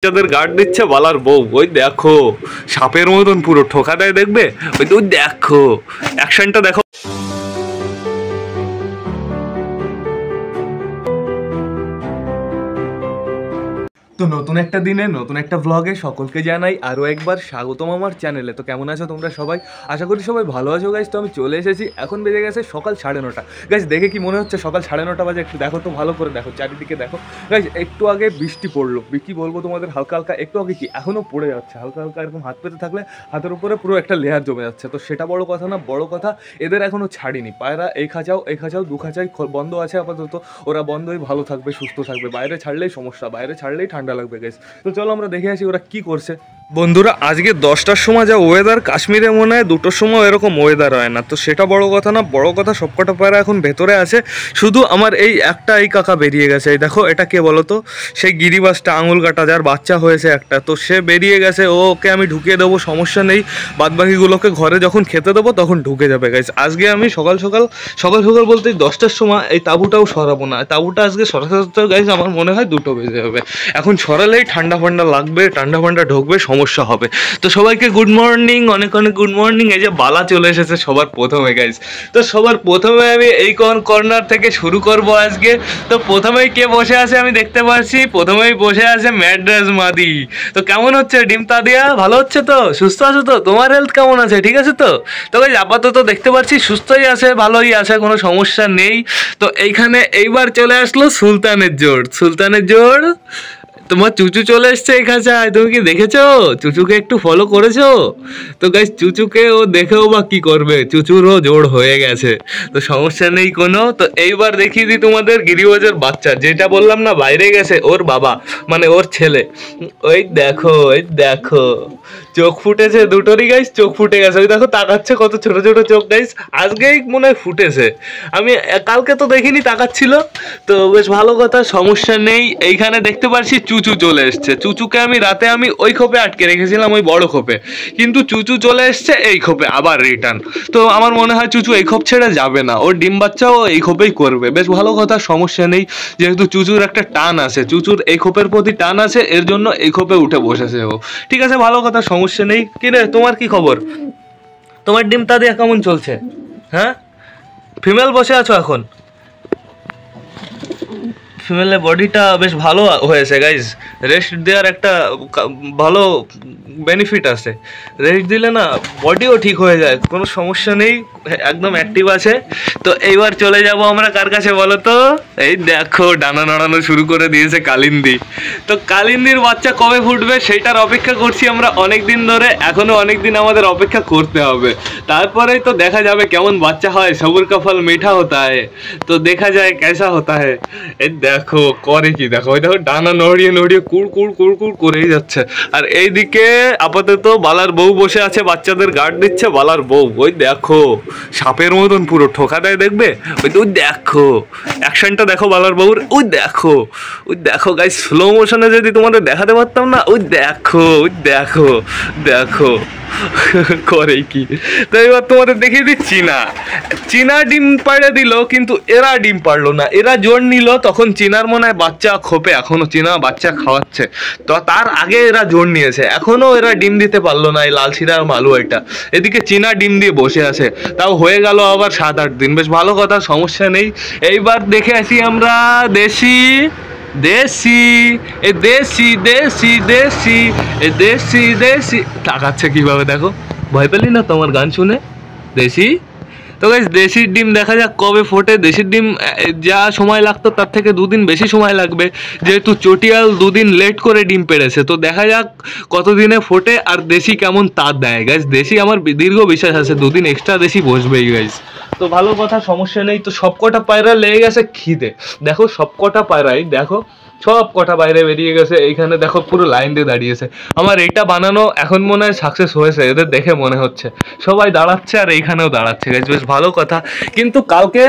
বাচ্চাদের গার্ড দিচ্ছে বালার বউ। ওই দেখো সাপের মতন পুরো ঠোকা দেয়, দেখবে ওই দেখো অ্যাকশনটা দেখো। তো নতুন একটা দিনে নতুন একটা ব্লগে সকলকে জানাই আরও একবার স্বাগতম আমার চ্যানেলে। তো কেমন আছো তোমরা সবাই? আশা করি সবাই ভালো আছো গাইজ। তো আমি চলে এসেছি, এখন বেজে গেছে সকাল 9:30। গাইজ দেখে কি মনে হচ্ছে সকাল 9:30 বাজে? একটু দেখো তো, ভালো করে দেখো, চারিদিকে দেখো। গাইজ একটু আগে বৃষ্টি পড়লো, কি বলবো তোমাদের, হালকা হালকা একটু আগে, কি এখনও পড়ে যাচ্ছে হালকা হালকা, এরকম হাত পেতে থাকলে হাতের উপরে পুরো একটা লেয়ার জমে যাচ্ছে। তো সেটা বড় কথা না, বড় কথা এদের এখনও ছাড়িনি। পায়রা এই খাঁচাও 2 খাঁচাই বন্ধ আছে আপাতত। ওরা বন্ধই, ভালো থাকবে, সুস্থ থাকবে। বাইরে ছাড়লেই সমস্যা, বাইরে ছাড়লেই ঠান্ডা লাগবে গাইজ। তো চলো আমরা দেখে আসি ওরা কি করছে। বন্ধুরা আজকে 10টার সময় যা ওয়েদার, কাশ্মীরে মনে হয় 2টোর সময় এরকম ওয়েদার হয় না। তো সেটা বড় কথা না, বড় কথা সবকটা পায়রা এখন ভেতরে আছে। শুধু আমার এই কাকা বেরিয়ে গেছে। এই দেখো, এটা কে বলো তো? সেই গিরিবাসটা, আঙুল কাটা, যার বাচ্চা হয়েছে একটা। তো সে বেরিয়ে গেছে, ওকে আমি ঢুকিয়ে দেবো, সমস্যা নেই। বাদবাকিগুলোকে ঘরে যখন খেতে দেবো তখন ঢুকে যাবে গাইজ। আজকে আমি সকাল সকাল বলতে 10টার সময় এই তাঁবুটাও সরাবো না। তাঁবুটা আজকে সরাতে গাইজ আমার মনে হয় 2টো বেজে যাবে। এখন সরালেই ঠান্ডা লাগবে, ঠান্ডা ঢুকবে, সমস্যা হবে। তো সবাইকে গুড মর্নিং, অনেক অনেক গুড মর্নিং। এই যে বালা চলে এসেছে সবার প্রথমে গাইজ। তো সবার প্রথমে আমি এই কর্নার থেকে শুরু করব আজকে। তো প্রথমেই কে বসে আছে আমি দেখতে পাচ্ছি, প্রথমেই বসে আছে ম্যাড্রাস মাদি। তো কেমন হচ্ছে ডিম তাদিয়া? ভালো হচ্ছে তো? সুস্থ আছো তো? তোমার হেলথ কেমন আছে? ঠিক আছে তো? তো গাইজ আপাতত দেখতে পাচ্ছি সুস্থই আছে, ভালোই আছে, কোনো সমস্যা নেই। তো এইখানে এইবার চলে আসলো সুলতানের জোর। তোমার চুচু চলে এসছে এই খাঁচায়, তুমি কি দেখেছো? চুচুকে একটু ফলো করেছো? তো গাইস চুচুকে ও দেখেও বা কি করবে, চুচুরও জোড় হয়ে গেছে, তো সমস্যা নেই কোনো। তো এইবার দেখিয়ে দিই তোমাদের গিরিবাজের বাচ্চা, যেটা বললাম না বাইরে গেছে, ওর বাবা মানে ওর ছেলে। ওই দেখো চোখ ফুটেছে দুটোরই গাইস, চোখ ফুটে গেছে। ওই দেখো তাকাচ্ছে, কত ছোট ছোট চোখ গাইস, আজকেই মনে হয় ফুটেছে। আমি কালকে তো দেখিনি তাকাচ্ছিল। তো বেশ ভালো কথা, সমস্যা নেই। এইখানে দেখতে পাচ্ছি চুচু চলে এসছে। চুচুকে আমি রাতে ওই খোপে আটকে রেখেছিলাম, ওই বড় খোপে, কিন্তু চুচু চলে এসছে এই খোপে আবার রিটার্ন। তো আমার মনে হয় চুচু এই খোপ ছেড়ে যাবে না, ওর ডিম বাচ্চাও এই খোপেই করবে। বেশ ভালো কথা, সমস্যা নেই। যেহেতু চুচুর একটা টান আছে, চুচুর এই খোপের প্রতি টান আছে, এর জন্য এই খোপে উঠে বসেছে ও। ঠিক আছে, ভালো কথা, সমস্যা নেই। কিরে তোমার কি খবর? তোমার ডিম তাদিয়া কেমন চলছে? হ্যাঁ, ফিমেল বসে আছো এখন? ফিমেলের বডিটা বেশ ভালো হয়েছে গাইজ। রেস্ট দেওয়ার একটা ভালো বেনিফিট আছে। রেস্ট দিলে না বডিও ঠিক হয়ে যায়, কোনো সমস্যা নেই, একদম অ্যাক্টিভ আছে। তো এইবার চলে যাব আমরা কার কাছে বলো তো? এই দেখো ডানা নাড়ানো শুরু করে দিয়েছে কালিন্দী। তো কালিন্দির বাচ্চা কবে ফুটবে সেটার অপেক্ষা করছি আমরা অনেক দিন ধরে, এখনো অনেক দিন আমাদের অপেক্ষা করতে হবে। তারপরেই তো দেখা যাবে কেমন বাচ্চা হয়। সবুর কা ফল মিঠা হতা है, তো দেখা যায় कैसा होता है। এই দেখো করে কি, দেখো ওই দেখো ডানা নড়িয়ে কুড় করেই যাচ্ছে। আর এইদিকে আপাতত বালার বউ বসে আছে, বাচ্চাদের গার্ড দিচ্ছে বালার বউ। ওই দেখো সাপের মতন পুরো ঠোকা দেয়, দেখবে ওই দেখো অ্যাকশনটা দেখো বালার বউর। ওই দেখো গাইস, স্লো মোশনে যদি তোমাদের দেখাতে পারতাম না। ওই দেখো করে কি। তো এবার তোমাদের দেখিয়ে দিচ্ছি না, চীনা ডিম পাড়ে দিল, কিন্তু এরা ডিম পারলো না। এরা জোর নিল, তখন চীনার মনে হয় বাচ্চা খোপে, এখনো চীনা বাচ্চা খাওয়াচ্ছে। তো তার আগে এরা জোর নিয়েছে, এখনো এরা ডিম দিতে পারলো না। এই লালশিরার মালু এটা, এদিকে চীনা ডিম দিয়ে বসে আছে, তাও হয়ে গেল আবার 7-8 দিন। বেশ ভালো কথা, সমস্যা নেই। এইবার দেখে আসি আমরা দেশি তাকাচ্ছে কিভাবে দেখো, ভয় পেলি না তোমার গান শুনে? দেশি। তো গাইস দেশির ডিম দেখা যাক কবে ফোটে। দেশির ডিম যা সময় লাগতো তার থেকে 2 দিন বেশি সময় লাগবে, যেহেতু চটিয়াল 2 দিন লেট করে ডিম পেড়েছে। তো দেখা যাক কতদিনে ফোটে আর দেশি কেমন তার দেয় গাইস। দেশি আমার দীর্ঘ বিশ্বাস আছে 2 দিন এক্সট্রা দেশি বসবেই গাইস। তো ভালো কথা, সমস্যা নেই। তো সবকটা পায়রা লেগে গেছে খিদে, দেখো সবকটা পায়রাই দেখো, সব কটা বাইরে বেরিয়ে গেছে। এইখানে দেখো পুরো লাইন দিয়ে দাঁড়িয়েছে। আমার এইটা বানানো এখন মনে হয় সাকসেস হয়েছে, এদের দেখে মনে হচ্ছে। সবাই দাঁড়াচ্ছে আর এইখানেও দাঁড়াচ্ছে গাইস, বেশ ভালো কথা। কিন্তু কালকে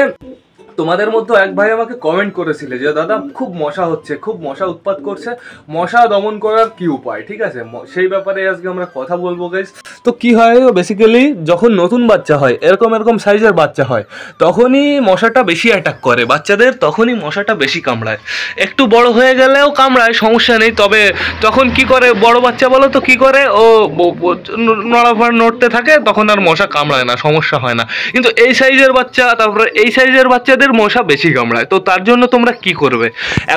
তোমাদের মধ্যে এক ভাই আমাকে কমেন্ট করেছিলে যে দাদা খুব মশা হচ্ছে, খুব মশা উৎপাত করছে, মশা দমন করার কি উপায়, ঠিক আছে? সেই ব্যাপারে আজকে আমরা কথা বলবো গাইস। তো কি হয় বেসিক্যালি, যখন নতুন বাচ্চা হয়, এরকম এরকম সাইজের বাচ্চা হয়, তখনই মশাটা বেশি অ্যাটাক করে বাচ্চাদের, তখনই মশাটা বেশি কামড়ায়। একটু বড় হয়ে গেলেও কামড়ায়, সমস্যা নেই। তবে তখন কি করে বড় বাচ্চা বলো তো, কি করে ও নড়াফড় নড়তে থাকে, তখন আর মশা কামড়ায় না, সমস্যা হয় না। কিন্তু এই সাইজের বাচ্চা, তারপরে এই সাইজের বাচ্চাদের মশা বেশি কামড়ায়। তো তার জন্য তোমরা কি করবে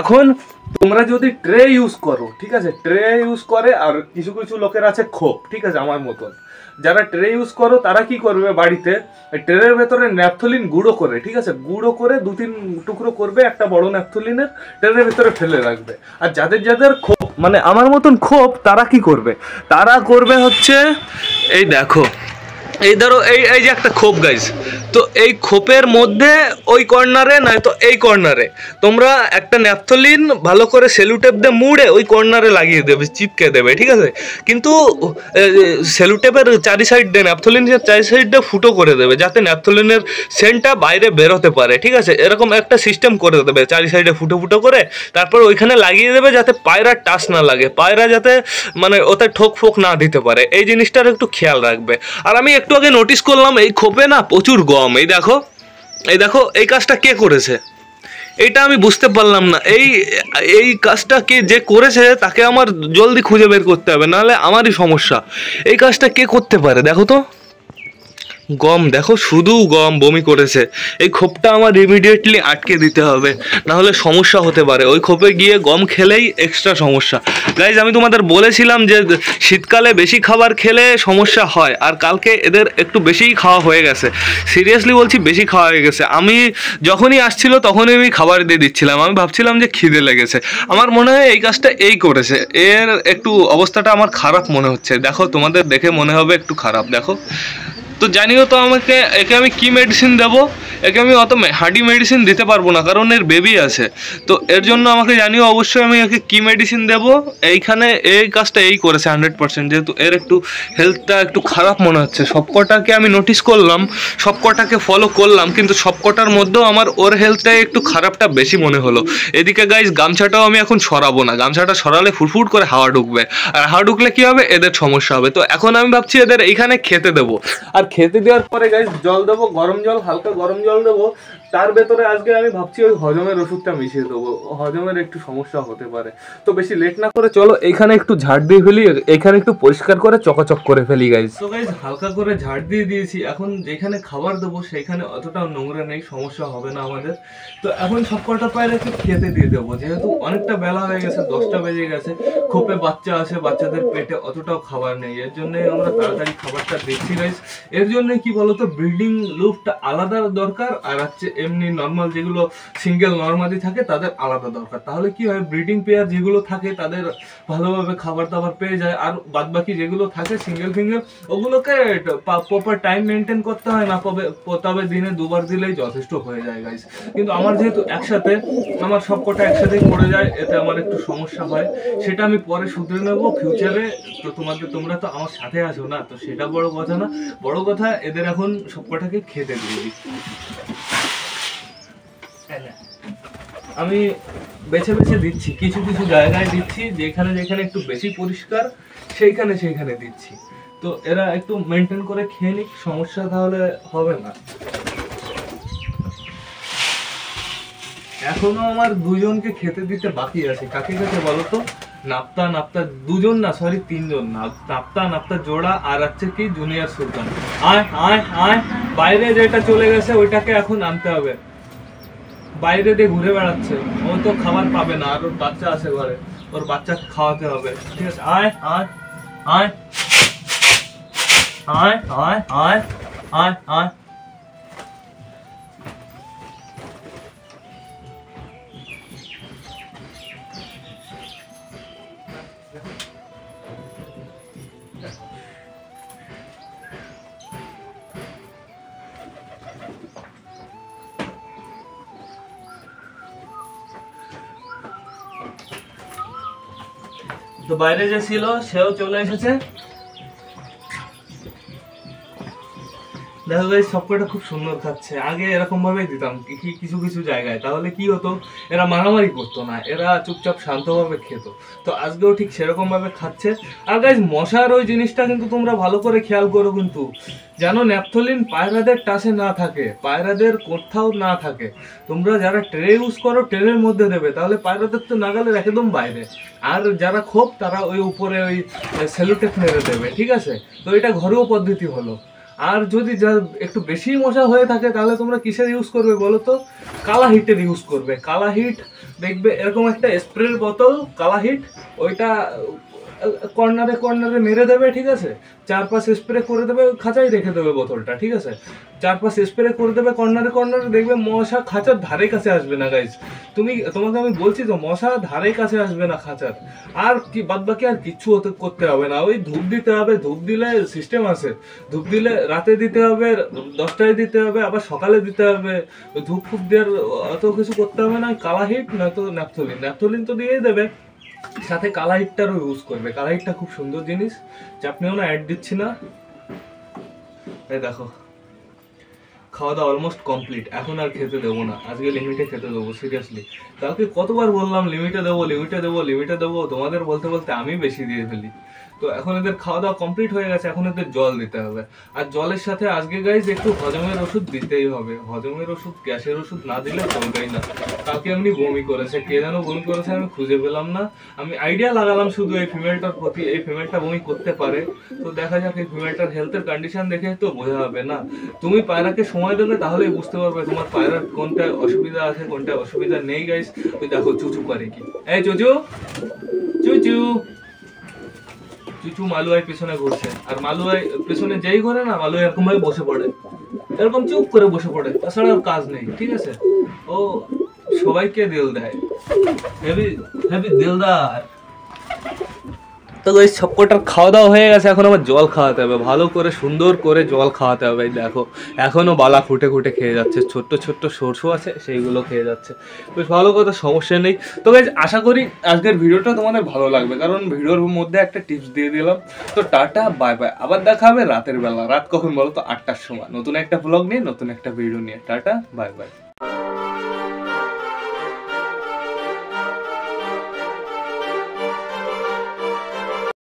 এখন, তোমরা যদি ট্রে ইউজ করো, ঠিক আছে, ট্রে ইউজ করে, আর কিছু কিছু লোকের আছে খোপ, ঠিক আছে, আমার মতন যারা ট্রে ইউজ করো তারা কি করবে, বাড়িতে ট্রের ভেতরে ন্যাপথলিন গুঁড়ো করে, ঠিক আছে, গুঁড়ো করে 2-3 টুকরো করবে একটা বড় ন্যাপথলিনের, ট্রের ভেতরে ফেলে রাখবে। আর যাদের যাদের খোপ মানে আমার মতন খোপ, তারা কি করবে, তারা করবে হচ্ছে এই দেখো, এই ধরো এই যে একটা খোপ গাইজ, তো এই খোপের মধ্যে ওই কর্নারে নয়তো এই কর্নারে তোমরা একটা ন্যাপথলিন ভালো করে সেলুটেপ দিয়ে মুড়ে ওই কর্নারে লাগিয়ে দেবে, চিপকে দেবে, ঠিক আছে। কিন্তু সেলুটেপের চারি সাইড দিয়ে, ন্যাপথলিনের চারি সাইড দিয়ে ফুটো করে দেবে, যাতে ন্যাপথলিনের সেন্টটা বাইরে বেরোতে পারে, ঠিক আছে। এরকম একটা সিস্টেম করে দেবে, চারি সাইডে ফুটো ফুটো করে, তারপর ওইখানে লাগিয়ে দেবে যাতে পায়রার টাচ না লাগে, পায়রা যাতে মানে ওতে ঠোক ফোক না দিতে পারে, এই জিনিসটার একটু খেয়াল রাখবে। আর আমি একটু আগে নোটিস করলাম এই খোপে না প্রচুর গম, এই দেখো এই দেখো, এই কাজটা কে করেছে এইটা আমি বুঝতে পারলাম না। এই কাজটা কে যে করেছে তাকে আমার জলদি খুঁজে বের করতে হবে, নাহলে আমারই সমস্যা। এই কাজটা কে করতে পারে, দেখো তো, গম দেখো, শুধু গম, বমি করেছে। এই খোপটা আমার ইমিডিয়েটলি আটকে দিতে হবে, না হলে সমস্যা হতে পারে। ওই খোপে গিয়ে গম খেলেই এক্সট্রা সমস্যা। গাইজ আমি তোমাদের বলেছিলাম যে শীতকালে বেশি খাবার খেলে সমস্যা হয়, আর কালকে এদের একটু বেশিই খাওয়া হয়ে গেছে, সিরিয়াসলি বলছি বেশি খাওয়া হয়ে গেছে। আমি যখনই আসছিল তখনই আমি খাবার দিয়ে দিচ্ছিলাম, আমি ভাবছিলাম যে খিদে লেগেছে। আমার মনে হয় এই কাজটা এই করেছে, এর একটু অবস্থাটা আমার খারাপ মনে হচ্ছে। দেখো তোমাদের দেখে মনে হবে একটু খারাপ, দেখো তো। জানিও তো আমাকে, একে আমি কি মেডিসিন দেবো, একে আমি অত হার্ডি মেডিসিন দিতে পারবো না, কারণ এর বেবি আছে। তো এর জন্য আমাকে জানিও অবশ্যই আমি একে কি মেডিসিন দেবো। এইখানে এই কাজটা এই করেছে 100%, যেহেতু এর একটু হেলথটা একটু খারাপ মনে হচ্ছে। সবকটাকে আমি নোটিস করলাম, সবকটাকে ফলো করলাম, কিন্তু সবকটার মধ্যেও আমার ওর হেলথটাই একটু খারাপটা বেশি মনে হলো। এদিকে গাইজ গামছাটাও আমি এখন সরাবো না, গামছাটা সরালে ফুটফুট করে হাওয়া ঢুকবে, আর হাওয়া ঢুকলে কি হবে, এদের সমস্যা হবে। তো এখন আমি ভাবছি এদের এইখানে খেতে দেবো, আর খেতে দেওয়ার পরে গাইস জল দেবো, গরম জল, হালকা গরম জল দেবো। তার ভেতরে আজকে আমি ভাবছি ওই হজমের ওষুধটা মিশিয়ে দেবো, হজমের একটু সমস্যা হতে পারে। তো বেশি লেট না করে চলো এখানে একটু ঝাড় দিয়ে ফেলি, এখানে একটু পরিষ্কার করে চকাচক করে ফেলি গাইস। তো গাইস হালকা করে ঝাড় দিয়ে দিয়েছি, এখন যেখানে খাবার দেবো সেখানে অতটাও নোংরা নেই, সমস্যা হবে না আমাদের। তো এখন সব কটা পায়রা একটু খেতে দিয়ে দেবো, যেহেতু অনেকটা বেলা হয়ে গেছে, 10টা বেজে গেছে, খোপে বাচ্চা আছে, বাচ্চাদের পেটে অতটাও খাবার নেই, এর জন্যই আমরা তাড়াতাড়ি খাবারটা দিচ্ছি গাইস। এর জন্য কি বলতো, ব্রিডিং লুপটা আলাদা দরকার, আর হচ্ছে এমনি নর্মাল যেগুলো সিঙ্গেল নর্মালি থাকে তাদের আলাদা দরকার। তাহলে কি হয়, ব্রিডিং পেয়ার যেগুলো থাকে তাদের ভালোভাবে খাবার দাবার পেয়ে যায়, আর বাদ বাকি যেগুলো থাকে সিঙ্গেল ফিঙ্গেল, ওগুলোকে প্রপার টাইম মেনটেন করতে হয় না, তবে দিনে 2বার দিলেই যথেষ্ট হয়ে যায় গাইস। কিন্তু আমার যেহেতু একসাথে, আমার সবকটা একসাথেই পড়ে যায়, এতে আমার একটু সমস্যা হয়, সেটা আমি পরে শুধরে নেবো ফিউচারে। তো তোমরা তো আমার সাথে আছো না, তো সেটা বড় কথা না, বড় কথা এদের এখন সবকটাকে খেতে দিয়ে দিই। আমি বেছে বেছে দিচ্ছি, কিছু কিছু জায়গায় দিচ্ছি, যেখানে যেখানে একটু বেশি পরিষ্কার সেইখানে দিচ্ছি। তো এরা একটু মেনটেন করে খেয়ে নিক, সমস্যা তাহলে হবে না। এখনো আমার 2জনকে খেতে দিতে বাকি আছে। কাকে কাকে বলো তো? নাপ্তা 2জন না, সরি 3জন, নাপ্তা জোড়া, আর হচ্ছে কি জুনিয়র সুলতান। আয় বাইরে যেটা চলে গেছে ওইটাকে এখন আনতে হবে, বাইরে দিয়ে ঘুরে বেড়াচ্ছে, ও তো খাবার পাবে না, আর ওর বাচ্চা আছে ঘরে, ওর বাচ্চাকে খাওয়াতে হবে, ঠিক আছে। আয় আয় আয় আয় আয় আয় আয় আয়। তো বাইরে যে ছিল সেও চলে এসেছে। দেখো গাইস সবকটা খুব সুন্দর খাচ্ছে। আগে এরকম ভাবেই দিতাম কিছু কিছু জায়গায়, তাহলে কি হতো, এরা মারামারি করতো না, এরা চুপচাপ শান্তভাবে খেত। তো আজকেও ঠিক সেরকম ভাবে খাচ্ছে। আর গাইস মশার ওই জিনিসটা কিন্তু তোমরা ভালো করে খেয়াল করো, কিন্তু যেন ন্যাপথলিন পায়রাদের টাসে না থাকে, পায়রাদের কোথাও না থাকে। তোমরা যারা ট্রে ইউজ করো ট্রেনের মধ্যে দেবে, তাহলে পায়রাদের তো নাগালের একদম বাইরে। আর যারা খোপ তারা ওই উপরে ওই সেলুটেপ মেরে দেবে, ঠিক আছে? তো এটা ঘরোয়া পদ্ধতি হলো। আর যদি একটু বেশি মশা হয়ে থাকে তাহলে তোমরা কিসের ইউজ করবে বলো তো? কালা হিটের ইউজ করবে। কালা হিট দেখবে এরকম একটা স্প্রের বোতল, কালা হিট, ওইটা কর্নারে কর্নারে মেরে দেবে, ঠিক আছে? চারপাশে স্প্রে করে দেবে, খাঁচাই রেখে দেবে বোতলটা, ঠিক আছে? চারপাশে স্প্রে করে দেবে কর্নারে কর্নারে, দেখবে মশা খাঁচার ধারে কাছে আসবে না গাইস। তোমাকে আমি বলছি তো, মশা ধারে কাছে আসবে না খাঁচার। আর কি বাদ বাকি আর কিচ্ছু করতে হবে না। ওই ধূপ দিতে হবে, ধূপ দিলে সিস্টেম আছে। ধূপ দিলে রাতে দিতে হবে, 10টায় দিতে হবে, আবার সকালে দিতে হবে। ওই ধূপ ফুপ দেওয়ার অত কিছু করতে হবে না। কালা হিট নয়তো ন্যাপথলিন, ন্যাপথলিন তো দিয়েই দেবে, সাথে কালা হিটটারও ইউজ করবে। কালা হিটটা খুব সুন্দর জিনিস, চাপনিও না, অ্যাড দিচ্ছি না। এই দেখো খাওয়া দাওয়া অলমোস্ট কমপ্লিট। এখন আর খেতে দেবো না, আজকে লিমিটে খেতে দেবো, সিরিয়াসলি। কালকে কতবার বললাম লিমিটে দেবো লিমিটে দেবো লিমিটে দেবো, তোমাদের বলতে বলতে আমি বেশি দিয়ে ফেলি। তো এখন এদের খাওয়া দাওয়া কমপ্লিট হয়ে গেছে, এখন এদের জল দিতে হবে। আর জলের সাথে আজকে গাইজ একটু হজমের ওষুধ দিতেই হবে। হজমের ওষুধ, গ্যাসের ওষুধ না দিলে চলবেই না। কালকে এমনি বমি করেছে, কে যেন বমি করেছে আমি খুঁজে পেলাম না। আমি আইডিয়া লাগালাম শুধু এই ফিমেলটার প্রতি, এই ফিমেলটা বমি করতে পারে। তো দেখা যাক, এই ফিমেলটার হেলথের কন্ডিশন দেখে তো বোঝা হবে না। তুমি পায়রাকে সময় দেবে, তাহলেই বুঝতে পারবে তোমার পায়রার কোনটা অসুবিধা আছে কোনটা অসুবিধা নেই গাইস। ওই দেখো চুচু করে কি, এই চুচু চুচু চুচু মালুয়াই পিছনে ঘুরছে। আর মালুয়াই পিছনে যেই ঘরে না, মালুয়াই এরকম ভাবে বসে পড়ে, এরকম চুপ করে বসে পড়ে, তাছাড়া আর কাজ নেই, ঠিক আছে? ও সবাইকে দিল দেয়, হেভি হেভি দিলদার। তো ওই সবকটার খাওয়া দাওয়া হয়ে গেছে, এখন আবার জল খাওয়াতে হবে, ভালো করে সুন্দর করে জল খাওয়াতে হবে। দেখো এখনো বালা খুঁটে খুঁটে খেয়ে যাচ্ছে, ছোট্ট ছোট্ট সরষে আছে সেইগুলো খেয়ে যাচ্ছে, বেশ ভালো কথা, সমস্যা নেই। তো গাইস আশা করি আজকের ভিডিওটা তোমাদের ভালো লাগবে, কারণ ভিডিওর মধ্যে একটা টিপস দিয়ে দিলাম। তো টাটা বাই বাই, আবার দেখা হবে রাতের বেলা। রাত কখন বলো তো? 8টার সময় নতুন একটা ব্লগ নিয়ে, নতুন একটা ভিডিও নিয়ে। Tata bye bye.